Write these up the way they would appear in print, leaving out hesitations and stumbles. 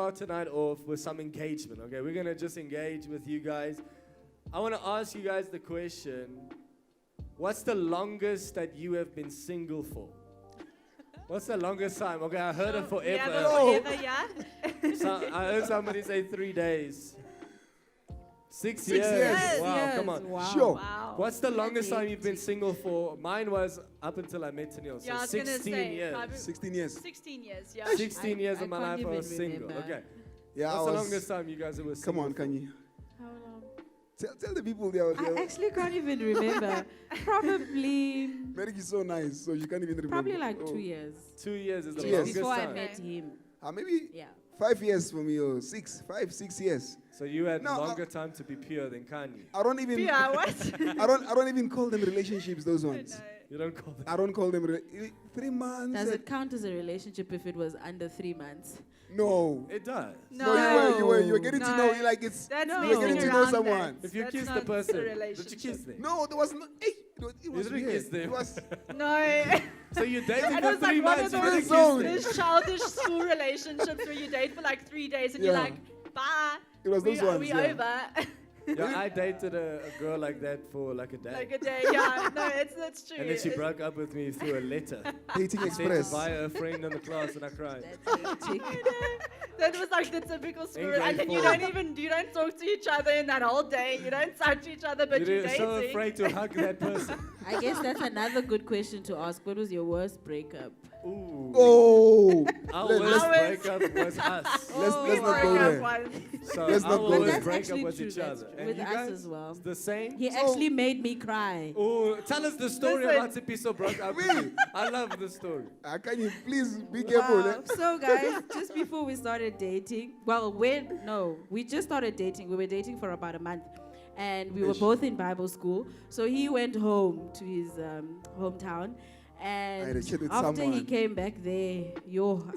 start tonight off with some engagement, okay? We're going to just engage with you guys. I want to ask you guys the question, what's the longest that you have been single for? What's the longest time? Okay, I heard it forever. Yeah, forever, yeah. So I heard somebody say 3 days. 6 years. years. Wow, Yes. come on. Wow. Sure. Wow. What's the longest time you've been single for? Mine was up until I met Tennille, so Yeah, I was gonna 16 say, years. 16 years. 16 years, yeah. 16 years of my can't life I was even single. remember. Okay. Yeah, What's the longest time you guys were single? Come on, can you? How long? Tell the people there. I actually can't even remember. Probably Merrick is so nice, so you can't even remember. probably like Oh. 2 years. 2 years is the 2 years. longest Before time. I met him. Maybe Yeah. 5 years for me, or 6 years. So you had No, longer time to be pure than Kanye. I don't even. Yeah, what? I don't even call them relationships. Those ones. You don't call them. I don't call them 3 months. Does it count as a relationship if it was under 3 months? No. It does. No. You were getting to know. Like it's. That's No. You're messing getting to know around someone. that. If you That's kiss the not person, a did you relationship. kiss them? No, there was no. It was didn't weird. kiss them. It was. No. So you dated It for was 3 like one months, of you didn't those, kiss zone. them. those childish school relationships where you date for like 3 days and you're Yeah. like, bye. It was those ones. We yeah. over. Yeah, I dated a girl like that for like a day. Like a day, yeah. No, it's true. And then she It's- broke up with me through a letter. Dating Sent it Express. via a friend in the class and I cried. That's a chick. That was like the typical school, grade and then you four. don't talk to each other in that whole day. You don't touch each other, but you're You're dating. so afraid to hug that person. I guess that's another good question to ask. What was your worst breakup? Ooh. Oh. Our Let- worst let's- breakup was us. Let's Oh, not go broke up there. once. So Let's our not go But there. worst that's breakup actually was true. each That's other. true. And With you us guys? as well. It's the same? He So- actually made me cry. Oh, tell us the story Listen. about Tipiso broke up. Really? I love the story. Can you please be careful? Wow. So guys, just before we started dating, we just started dating. We were dating for about a month. And we were Ish. both in Bible school. So he went home to his hometown. had a And chat with after he someone. came back there,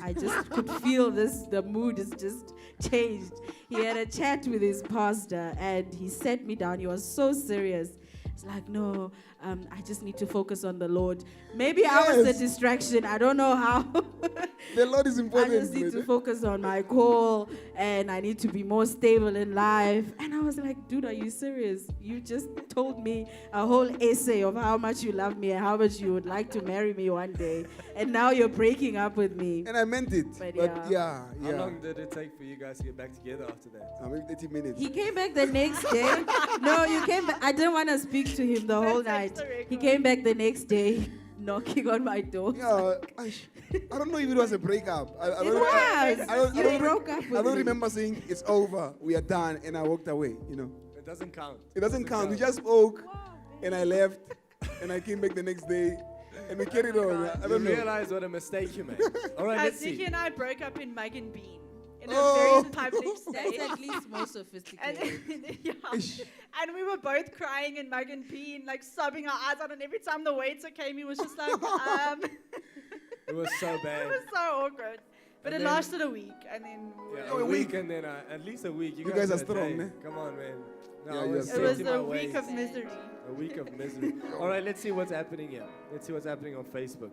I just could feel the mood is just changed. He had a chat with his pastor and he sat me down. He was so serious. It's like, no, I just need to focus on the Lord. Maybe I was the Yes. distraction. I don't know how. The Lord is I important. just need to brother. focus on my call and I need to be more stable in life. And I was like, dude, are you serious? You just told me a whole essay of how much you love me and how much you would like to marry me one day. And now you're breaking up with me. And I meant it. But But yeah. How long did it take for you guys to get back together after that? Maybe 30 minutes. He came back the next day. No, you came back. I didn't want to speak to him the whole That's night. extra He record. came back the next day, knocking on my door. Yeah, I don't know if it was a breakup. I It don't, was. I You don't, broke up with I don't me. remember saying it's over, we are done, and I walked away. It doesn't count. It doesn't count. We just spoke, and I left, and I came back the next day, and we carried on. I You don't know. realize what a mistake you made. All right, let's Ziki see. and I broke up in Mug and Bean in a Oh. very public That's state. at least more And, sophisticated. yeah. And we were both crying in Mug and Bean, like sobbing our eyes out. And every time the waiter came, he was just like, It was so It bad. was so awkward. But And it then- lasted a week, and then we Yeah, were a a week week. and then at least a week. You guys are had a strong, day. eh? Come on, man. No, Yeah, I you was are set It was in my a week ways. of misery. A week of misery. All right, let's see what's happening here. Let's see what's happening on Facebook.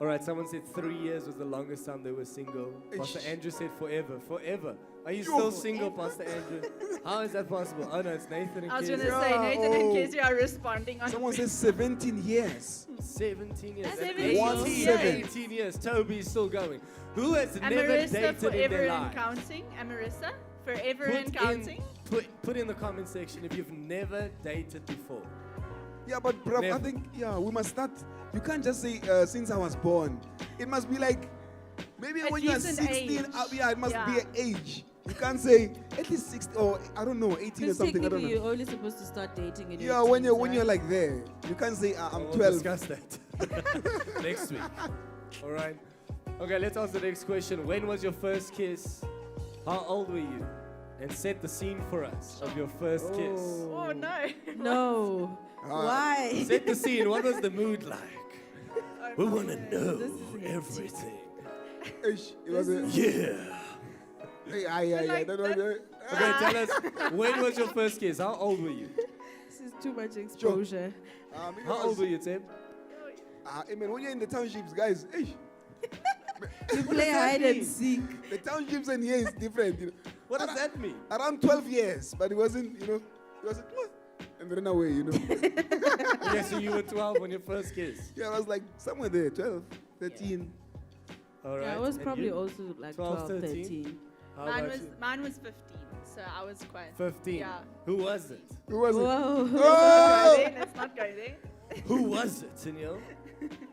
All right, someone said 3 years was the longest time they were single. Pastor Ish. Andrew said forever. Forever. Are you Yo. still single, Pastor Andrew? How is that possible? Oh no, it's Nathan and I was going to Kezia. say, Yeah, Nathan and oh. Kezia are responding on Someone says 17 years. 17 years. 17 years. 18 years. Toby's still going. Who has never Amarissa dated in forever their and life? counting. Amarissa forever and counting. Put in the comment section if you've never dated before. Yeah, but bruv, I Never. think, we must start. You can't just say, since I was born. It must be like, maybe A when you are decent 16, age. it must be Yeah. an age. You can't say at least 60 or I don't know, 18 or Because something. I don't technically, know. you're only supposed to start dating in your Yeah, when teens, you're right? like there, you can't say I'm We'll 12. discuss that next week. All right. Okay, let's ask the next question. When was your first kiss? How old were you? And set the scene for us of your first kiss. Oh, no. No. Why? Set the scene. What was the mood like? We want to This know is everything. Ish, it was a, Yeah. like don't know. Okay, tell us, when was your first kiss? How old were you? This is too much exposure. How old were you, Tim? I mean, when you're in the townships, guys, ish, You play that hide mean? and seek. The townships and here is different. You know. What does that mean? Around 12 years, but it wasn't, you know, it wasn't, and ran away, you know. Okay, so you were 12 when your first kiss. Yeah, I was like somewhere there, 12, 13. All right. Yeah, I was and probably you? also like 12, 12, 13. 13. How Mine about was you? mine was 15, so I was quite. 15. Yeah. Who was it? Who was it? Whoa. Oh! Let's not go there. Who was it, Teniel?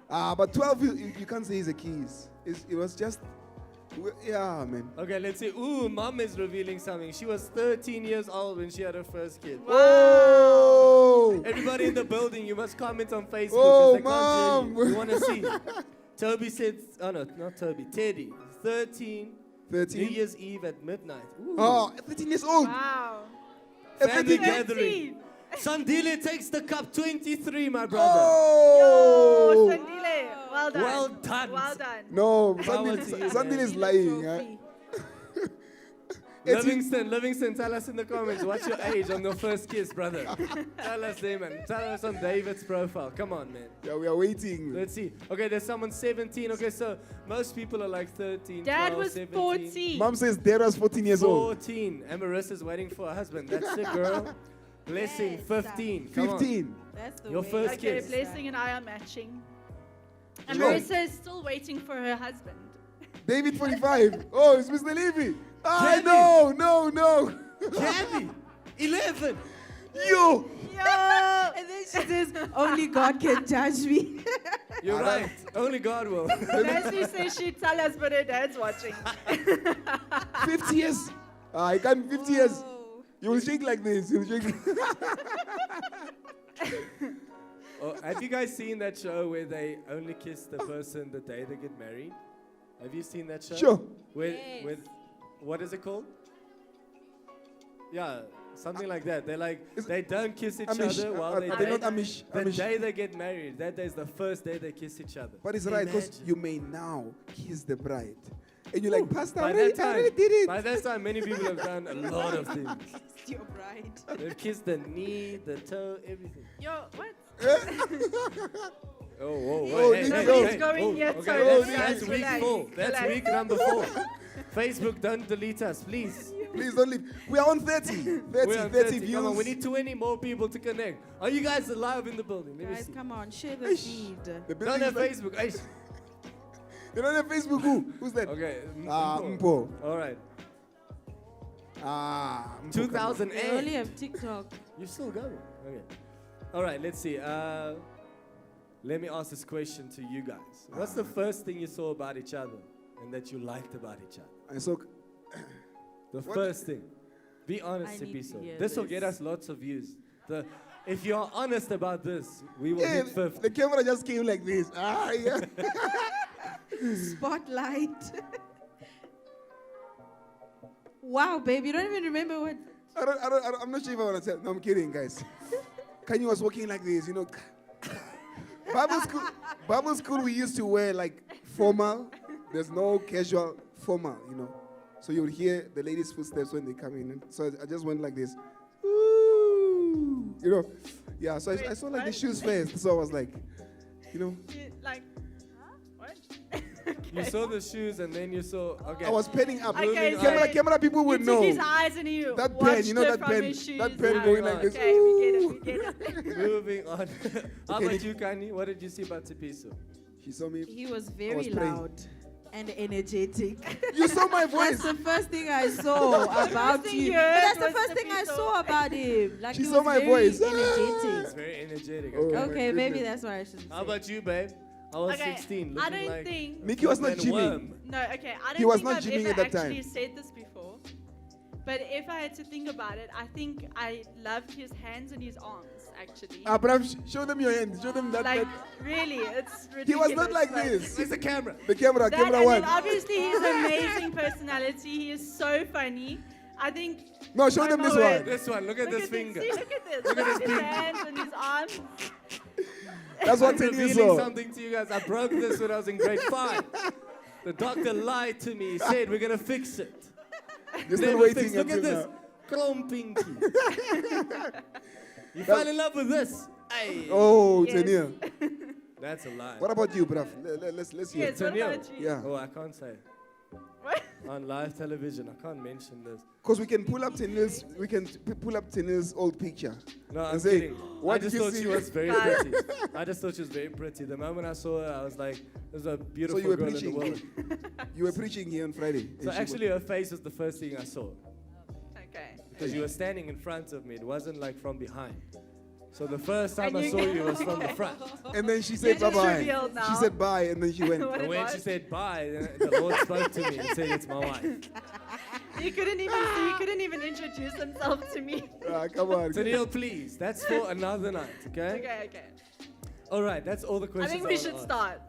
But 12, you can't say he's a keys. It was just, yeah, man. Okay, let's see. Ooh, mom is revealing something. She was 13 years old when she had her first kid. Oh! Everybody in the building, you must comment on Facebook. Oh, 'cause they can't hear Mom. you. We want to see. Toby said, oh no, not Toby, Teddy, 13, 13? New Year's Eve at midnight. Ooh. Oh, 13 years old. Wow. Family 13. gathering. Sandile takes the cup, 23, my brother. Oh! Yo, Sandile, well done. Well done. Well done. No, Power to you, something man. is lying. Huh? Livingston, tell us in the comments, what's your age on your first kiss, brother? Tell us there, man. Tell us on David's profile. Come on, man. Yeah, we are waiting. Let's see. Okay, there's someone 17. Okay, so most people are like 13, Dad 12, was 17. 14. Mom says Dad was 14 years old. 14. And Marissa's waiting for a husband. That's it, girl. Blessing, Yes, 15. Come on. 15. That's the Your way. first Okay, kiss. Blessing and I are matching. And Sure. Marissa is still waiting for her husband. David 45. Oh, it's Mr. Levy. Ah, Candy. no. Gabby, 11. You. Yo! And then she says, only God can judge me. You're right. Only God will. Nancy says she'd tell us, but her dad's watching. 50 years. I can't 50 years. Whoa. You will shake like this. You will shake. Oh, have you guys seen that show where they only kiss the person the day they get married? Have you seen that show? Sure. With, Yes. with, what is it called? Yeah, something like that. They're like, Is it they don't kiss each Amish. other while Are they they date. not Amish? The Amish. day they get married, that day is the first day they kiss each other. But it's right, because Imagine. you may now kiss the bride. And you're like, Pastor, I By already, that I time, already did it. by that time, many people have done a lot of things. It's your bride. They've kissed the knee, the toe, everything. Yo, what? Oh, whoa, Oh, hey, this hey, is hey, going- hey. going yet, Okay, so that's, relax, that's week relax, 4. That's relax. week number 4. Facebook, don't delete us, please. Please don't leave. We are on 30. 30, We're on 30 views. Come on, we need 20 more people to connect. Are you guys alive in the building? Let me Guys, see. come on, share the Eish. feed. The Don't building have is like, Facebook. Aish. they don't have Facebook. Who? Who's that? Okay. Mpo. All right. Mpo. 2008. They only have TikTok. You're still going. Okay. All right, let's see. Let me ask this question to you guys. What's the first thing you saw about each other and that you liked about each other? I saw. The What? first thing. Be honest, I need to Sipiso. hear This will get this. us lots of views. If you're honest about this, we will Yeah, hit 50. the camera just came like this. Yeah. Spotlight. Wow, babe, you don't even remember what. I'm not sure if I want to tell. No, I'm kidding, guys. Kanye was walking like this, you know. Bible school, we used to wear like formal. There's no casual formal, you know. So you would hear the ladies' footsteps when they come in. And so I just went like this. Ooh, you know. Yeah, so I saw like the what? shoes first. So I was like, you know. Like, huh? What? You saw the shoes and then you saw, okay. I was penning up. Okay, Camera people He would took know. his eyes and he That pen, watched you know it that from pen, his shoes. that pen Ah, going like this. Okay, we get it. Moving on. How Okay, about you, Kanye? What did you see about Sipiso? She saw me. He was was very praying. loud and energetic. You saw my That's voice. the first thing I saw about thing you. you But heard that's the was first the thing I people. saw about him. Like She he saw was my very voice. It's energetic. very energetic. Oh, Okay. my Okay, maybe goodness. that's why I shouldn't How say. about you, babe? I was Okay, 16. I Looking don't like think. Mickey was not a gymming. worm. No, okay, I don't He was think not I've gymming ever at that actually time. said this before. But if I had to think about it, I think I loved his hands and his arms, actually. Abraham, show them your hands. Show them that. Like, that. really, it's ridiculous. He was not like but this. Where's the camera? The camera, That, camera and one. then obviously he's an amazing personality. He is so funny. I think. No, show Oh them my this word. one. This one. Look at Look this at finger. This, see, look at this. Look at his hands and his arms. That's what I'm 10 years revealing old. something to you guys. I broke this when I was in grade 5. The doctor lied to me. He said, we're going to fix it. You're still Never waiting fixed. Look at until this. now. Chrome pinky. You fell in love with this. Hey. Oh, Yes. 10 years. That's a lie. What about you, bruv? Let's hear. Yes, what Tennille. about you? Yeah. Oh, I can't say. What? On live television, I can't mention this. Because we can pull up Tennille's old picture. No, I'm and say, kidding. what I did just you thought see? she was very Guys. pretty. I just thought she was very pretty. The moment I saw her, I was like, "There's a beautiful you were girl in the preaching. world." You were preaching here on Friday. So and she actually, her face was the first thing I saw Okay. because you were standing in front of me. It wasn't like from behind. So the first time And I you- saw you was from the front. and then she said just bye-bye. revealed now. She said bye, and then she went. What And it when was? she said bye, the Lord spoke to me and said, "It's my wife." He couldn't even introduce himself to me. Come on. Tennille, please. That's for another night, okay? Okay. All right, that's all the I questions. think we wanna should ask. start.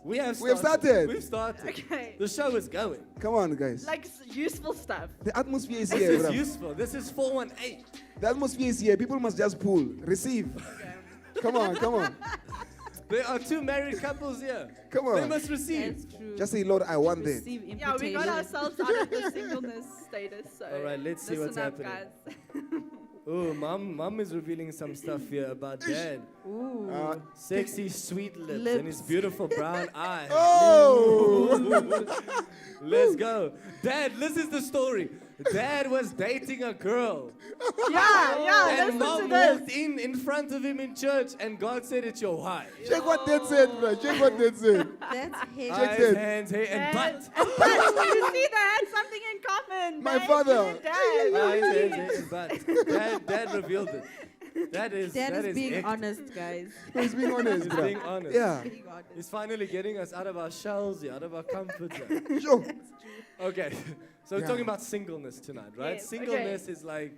We have started. We've started. Okay. The show is going. Come on, guys. Like useful stuff. The atmosphere is This here, is bruv. useful. This is 418. The atmosphere is here. People must just pull, receive. Come on. There are two married couples here. Come They on. must receive. That's true. Just say, Lord, I want that. Receive Yeah, we got invitation. ourselves out of the singleness status. So All right, let's see listen what's up, happening. guys. Oh, mom is revealing some stuff here about dad. Ooh. Sexy, sweet lips, and Lips. his beautiful brown eyes. Oh! Let's go. Dad, this is the story. Dad was dating a girl. Yeah, And listen mom to this. walked in front of him in church, and God said, "It's your wife." Check what that said, bro. Check what that said. That's hate. Eyes, that. hands, hair, and butt. But you see, they had something in common. My Dad, father. you and Dad. Eyes, hands, hair, and butt. Dad revealed it. That is Being echt. honest, guys. He's being honest, He's bro. being honest. Yeah. Being honest. He's finally getting us out of our shells here, out of our comfort zone. Sure. Okay, so we're Yeah. talking about singleness tonight, right? Yes, Singleness is like,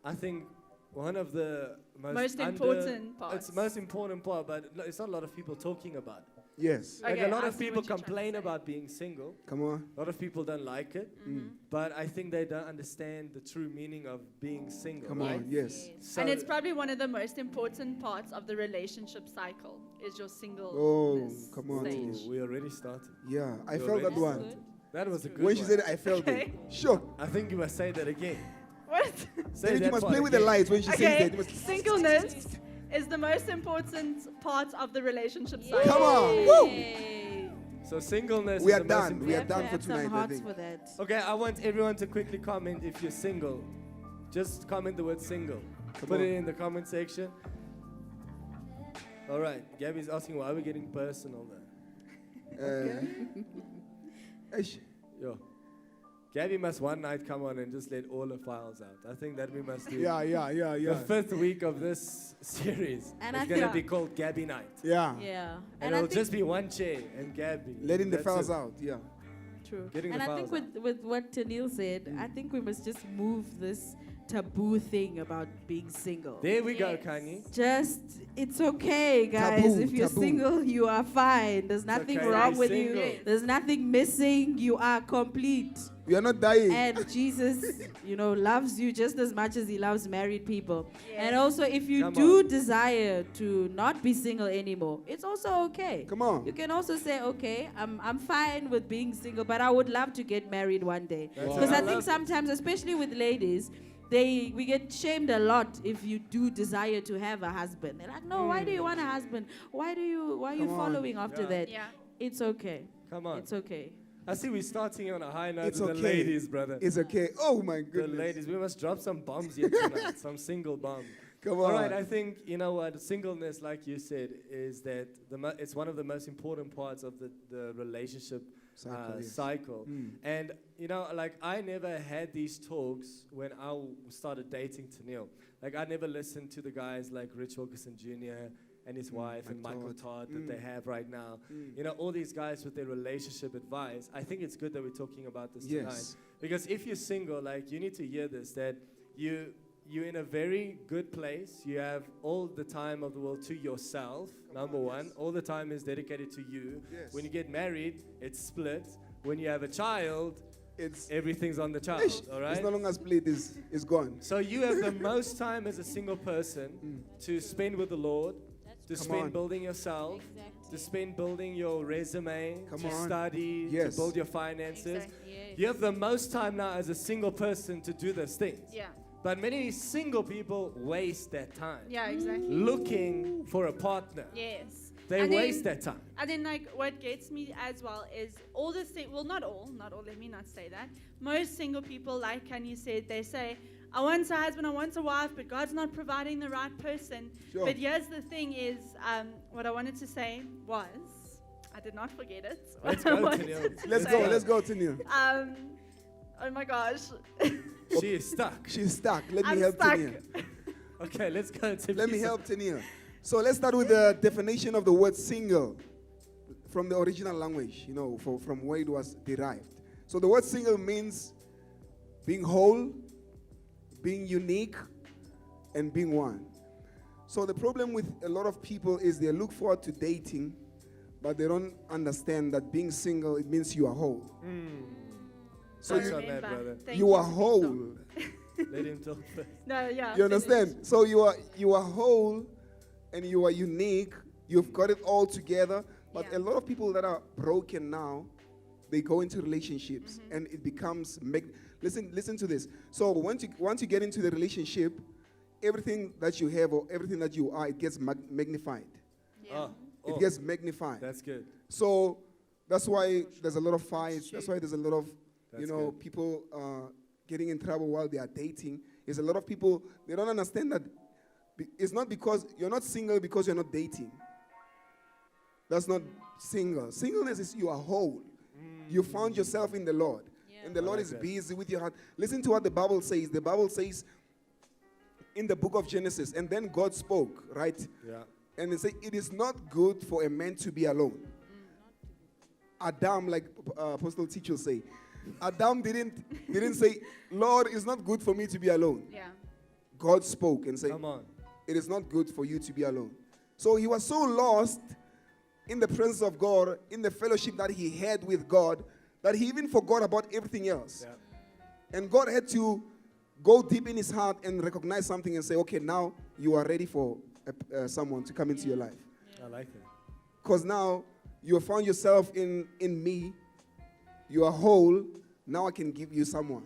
I think, one of the Most important parts. It's the most important part, but it's not a lot of people talking about it. Yes. Like Okay, a lot I of see people what you're trying to complain say. about being single. Come on. A lot of people don't like it, Mm-hmm. but I think they don't understand the true meaning of being single. Come right? on. Yes. So And it's probably one of the most important parts of the relationship cycle is your single. Oh, come on. stage. we already started. Yeah. I We felt that already one. started. That was a good When she one. said it, I felt Okay. it. Sure. I think you must say that again. What? Say Then that you must part play with the again. lights when she says Okay, that. You must singleness is the most important part of the relationship cycle. Come on. Woo. Yay. So singleness We is are the most done. important. We are have to done for have some tonight, I hearts think. for that. Okay, I want everyone to quickly comment if you're single. Just comment the word single. Come Put on. it in the comment section. All right, Gabby's asking why we're getting personal there. Eish. Yo, Gabby must one night come on and just let all the files out. I think that we must do. Yeah. The fifth week of this series And is I going to think- be called Gabby Night. Yeah. Yeah. And I it'll think just be one chair and Gabby. Letting the That's files it. out. Yeah. true. Getting And the I think files with what Tennille said, I think we must just move this taboo thing about being single. There we go, Kanye. Just, it's okay, guys. Taboo, if you're taboo. single, you are fine. There's nothing okay to wrong be with single. you. There's nothing missing. You are complete. We are not dying. And Jesus, loves you just as much as he loves married people. And also, if you Come do on. desire to not be single anymore, it's also okay. Come on. You can also say, okay, I'm fine with being single, but I would love to get married one day. That's Because it. I love think it. sometimes, especially with ladies, we get shamed a lot if you do desire to have a husband. They're like, no, why do you want a husband? Why are you Come on. following after Yeah. that? Yeah. It's okay. Come on. It's okay. I see we're starting on a high note It's with okay. the ladies, brother. It's okay. Oh my The goodness. ladies, we must drop some bombs here tonight, some single bomb. Come All on. right, I think, what, singleness, like you said, is that it's one of the most important parts of the relationship cycle. And, I never had these talks when I started dating Tennille. Like, I never listened to the guys like Rich Wilkerson Jr. and his wife and Michael Todd that they have right now. All these guys with their relationship advice. I think it's good that we're talking about this tonight. Yes. Because if you're single, you need to hear this, that you're in a very good place. You have all the time of the world to yourself, number one. All the time is dedicated to you. Yes. When you get married, it's split. When you have a child, It's everything's on the child, Eish, all right? It's no longer split. It's gone. So you have the most time as a single person to spend with the Lord, to Come spend on. building yourself, to spend building your resume, Come to on. study, Yes. to build your finances. Exactly. You have the most time now as a single person to do those things. Yeah. But many single people waste that time Yeah, exactly. looking for a partner. Yes. They And waste then- their time. And then, like, what gets me as well is all the well, not all, let me not say that. Most single people, like Kanye said, they say, I want a husband, I want a wife, but God's not providing the right person. Sure. But here's the thing is, what I wanted to say was, I did not forget it. Let's What I go, wanted Tennille. to Let's say. go, let's go, Tanya. Oh my gosh. She is stuck. She's stuck. Let me I'm help stuck. Tanya. Okay, let's go to Let me help Tanya. So let's start with the definition of the word single from the original language, from where it was derived. So the word single means being whole, being unique, and being one. So the problem with a lot of people is they look forward to dating, but they don't understand that being single, it means you are whole. So I you, on that, remember. brother. Thank You are for whole. being Let him talk first. No, yeah. You understand? So you are whole and you are unique. You've got it all together. But Yeah. a lot of people that are broken now, they go into relationships and it becomes listen to this. So once you get into the relationship, everything that you have or everything that you are, it gets magnified. Yeah. Oh, It gets magnified. that's good. So that's why there's a lot of fights. That's why there's a lot of That's good. people getting in trouble while they are dating. There's a lot of people, they don't understand that it's not because you're not single because you're not dating. That's not single. Singleness is you are whole. You found yourself in the Lord. And the I Lord like is that. busy with your heart. Listen to what the Bible says. The Bible says in the book of Genesis, and then God spoke, right? Yeah. And it says, it is not good for a man to be alone. Adam, like Apostle Teacher say, Adam didn't say, Lord, it's not good for me to be alone. Yeah. God spoke and said, Come on. it is not good for you to be alone. So he was so lost in the presence of God, in the fellowship that he had with God, that he even forgot about everything else. Yeah. And God had to go deep in his heart and recognize something and say, okay, now you are ready for someone to come into your life. I like it. Because now you have found yourself in me. You are whole. Now I can give you someone.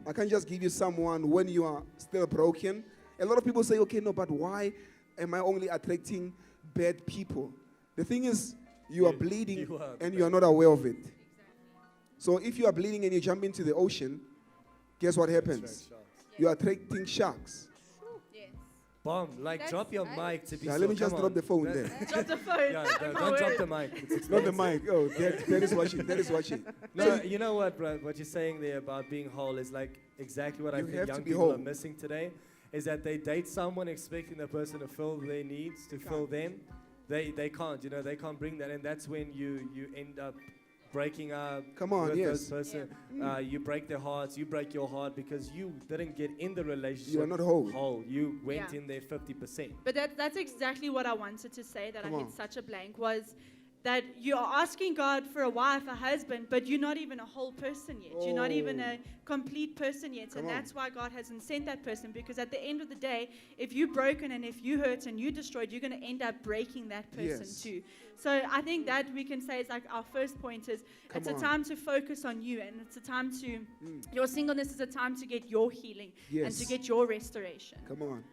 I can't just give you someone when you are still broken. A lot of people say, okay, no, but why am I only attracting bad people? The thing is, you are bleeding you are and you are not aware of it. So if you are bleeding and you jump into the ocean, guess what happens? You are attracting sharks. Yes. Bomb. Like, That's drop your nice. mic to be Yeah, so, let me just come drop on. the phone That- there. Drop the phone. Yeah, Oh don't my drop word. the mic. It's Not the expensive. mic. Oh, that is watching. That is watching. No, you know what, bro? What you're saying there about being whole is like exactly what I You think have to young be people whole. are missing today. Is that they date someone expecting the person to fill their needs, to fill them. They can't. They can't bring that, and that's when you end up breaking up. Come on, with yes. this person. You break their hearts. You break your heart because you didn't get in the relationship. You are not whole. You went Yeah. in there 50%. But that's exactly what I wanted to say, that Come I on. hit such a blank, was that you are asking God for a wife, a husband, but you're not even a whole person yet. You're not even Oh. a complete person yet. Come And on. that's why God hasn't sent that person, because at the end of the day, if you're broken and if you hurt and you destroyed, you're going to end up breaking that person Yes. too. So I think that we can say is like our first point is it's Come a on. time to focus on you, and it's a time to, your singleness is a time to get your healing and Yes. to get your restoration. Come on.